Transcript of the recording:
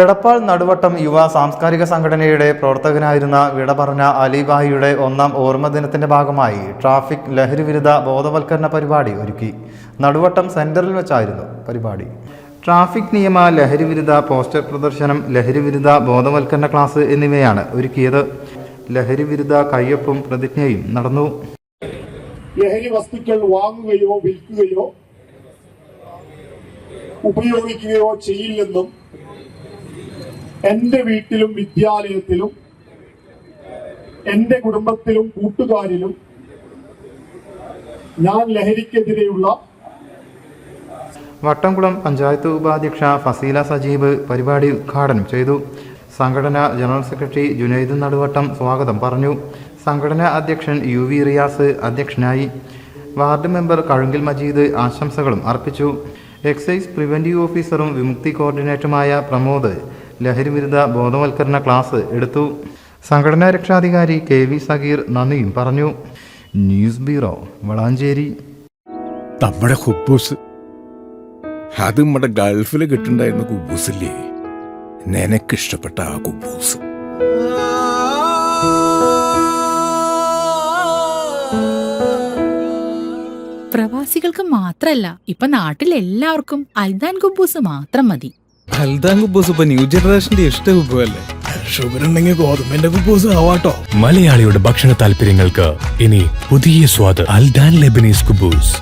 എടപ്പാൾ നടുവട്ടം യുവ സാംസ്കാരിക സംഘടനയുടെ പ്രവർത്തകനായിരുന്ന വിട പറഞ്ഞ അലിബായിയുടെ 1ാം ഓർമ്മദിനത്തിന്റെ ഭാഗമായി ട്രാഫിക് ലഹരിവിരുദ്ധ ബോധവൽക്കരണ പരിപാടി ഒരുക്കി. നടുവട്ടം സെന്ററിൽ വെച്ചായിരുന്നു പരിപാടി. ട്രാഫിക് നിയമ, ലഹരിവിരുദ്ധ പോസ്റ്റർ പ്രദർശനം, ലഹരിവിരുദ്ധ ബോധവൽക്കരണ ക്ലാസ് എന്നിവയാണ് ഒരുക്കിയത്. ലഹരിവിരുദ്ധ കയ്യൊപ്പും പ്രതിജ്ഞയും നടന്നു. ലഹരി വസ്തുക്കൾ വാങ്ങുകയോ വിൽക്കുകയോ ഉപയോഗിക്കുകയോ ചെയ്യില്ലെന്നും എന്റെ വീട്ടിലും വിദ്യാലയത്തിലും എന്റെ കുടുംബത്തിലും കൂട്ടുകാരിലും ഞാൻ ലഹരിക്കെതിരെയുള്ള വട്ടംകുളം പഞ്ചായത്ത് ഉപാധ്യക്ഷ ഫസീല സജീബ് പരിപാടി ഉദ്ഘാടനം ചെയ്തു. സംഘടനാ ജനറൽ സെക്രട്ടറി ജുനൈദ് നടുവട്ടം സ്വാഗതം പറഞ്ഞു. സംഘടനാ അധ്യക്ഷൻ UV റിയാസ് അധ്യക്ഷനായി. വാർഡ് മെമ്പർ കഴുങ്കിൽ മജീദ് ആശംസകളും അർപ്പിച്ചു. എക്സൈസ് പ്രിവന്റീവ് ഓഫീസറും വിമുക്തി കോർഡിനേറ്ററുമായ പ്രമോദ് ലഹരിവിരുദ്ധ ബോധവൽക്കരണ ക്ലാസ് എടുത്തു. സംഘടനാ രക്ഷാധികാരി KV സഗീർ നന്ദിയും പറഞ്ഞു. News bureau, Valanchery. നമ്മുടെ കുബൂസ്, അത് നമ്മുടെ ഗൾഫിൽ കിട്ടുണ്ടായിരുന്ന കുബൂസില്ലേ, നിനക്കിഷ്ടപ്പെട്ട ആ കുബൂസ്. പ്രവാസികൾക്ക് മാത്രല്ല, ഇപ്പൊ നാട്ടിലെല്ലാവർക്കും അൽദാൻ കുബൂസ് മാത്രം മതി. അൽദാൻ കുബൂസ് ഇപ്പൊ ന്യൂ ജനറേഷന്റെ ഇഷ്ട കുബുവല്ലേ. ഷുഗർ ഉണ്ടെങ്കിൽ ഗോതമ്പിന്റെ കുബൂസ് ആവാട്ടോ. മലയാളിയുടെ ഭക്ഷണ താല്പര്യങ്ങൾക്ക് ഇനി പുതിയ സ്വാദ്. അൽദാൻ ലെബനീസ് കുബൂസ്.